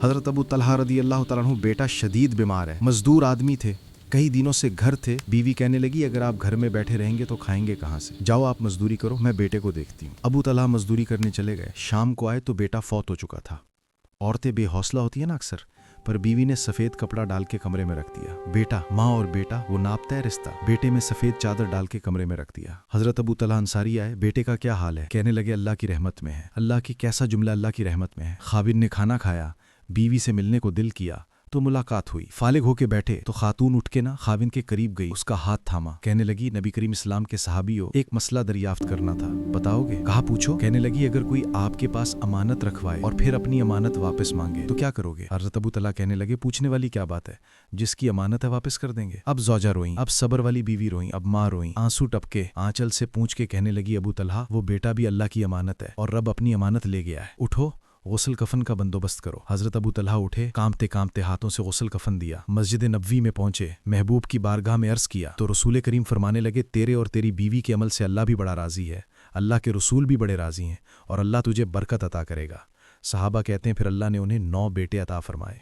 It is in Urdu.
حضرت ابو طلحہ رضی اللہ تعالیٰ عنہ بیٹا شدید بیمار ہے، مزدور آدمی تھے، کئی دنوں سے گھر تھے۔ بیوی کہنے لگی اگر آپ گھر میں بیٹھے رہیں گے تو کھائیں گے کہاں سے؟ جاؤ آپ مزدوری کرو، میں بیٹے کو دیکھتی ہوں۔ ابو طلحہ مزدوری کرنے چلے گئے، شام کو آئے تو بیٹا فوت ہو چکا تھا۔ عورتیں بے حوصلہ ہوتی ہیں نا اکثر، پر بیوی نے سفید کپڑا ڈال کے کمرے میں رکھ دیا۔ بیٹا، ماں اور بیٹا وہ ناپتا ہے رشتہ، بیٹے میں سفید چادر ڈال کے کمرے میں رکھ دیا۔ حضرت ابو طلحہ انصاری آئے، بیٹے کا کیا حال ہے؟ کہنے لگے اللہ کی رحمت میں ہے۔ اللہ کی کیسا جملہ، اللہ کی رحمت میں ہے؟ خاوند نے کھانا کھایا، بیوی سے ملنے کو دل کیا تو ملاقات ہوئی، فارغ ہو کے بیٹھے تو خاتون اٹھ کے خاوند کے قریب گئی، اس کا ہاتھ تھاما، کہنے لگی نبی کریم اسلام کے صحابی ہو، ایک مسئلہ دریافت کرنا تھا، بتاؤ گے؟ کہا پوچھو۔ کہنے لگی اگر کوئی آپ کے پاس امانت رکھوائے اور پھر اپنی امانت واپس مانگے تو کیا کرو گے؟ حضرت ابو طلحہ کہنے لگے پوچھنے والی کیا بات ہے، جس کی امانت ہے واپس کر دیں گے۔ اب زوجہ روئیں، اب صبر والی بیوی روئیں، اب ماں روئیں، آنسو ٹپکے آنچل سے پونچھ کے کہنے لگی ابو طلحہ وہ بیٹا بھی اللہ کی امانت ہے اور رب اپنی امانت لے گیا ہے، اٹھو غسل کفن کا بندوبست کرو۔ حضرت ابو طلحہ اٹھے، کامتے کامتے ہاتھوں سے غسل کفن دیا، مسجد نبوی میں پہنچے، محبوب کی بارگاہ میں عرض کیا تو رسول کریم فرمانے لگے تیرے اور تیری بیوی کے عمل سے اللہ بھی بڑا راضی ہے، اللہ کے رسول بھی بڑے راضی ہیں اور اللہ تجھے برکت عطا کرے گا۔ صحابہ کہتے ہیں پھر اللہ نے انہیں 9 بیٹے عطا فرمائے۔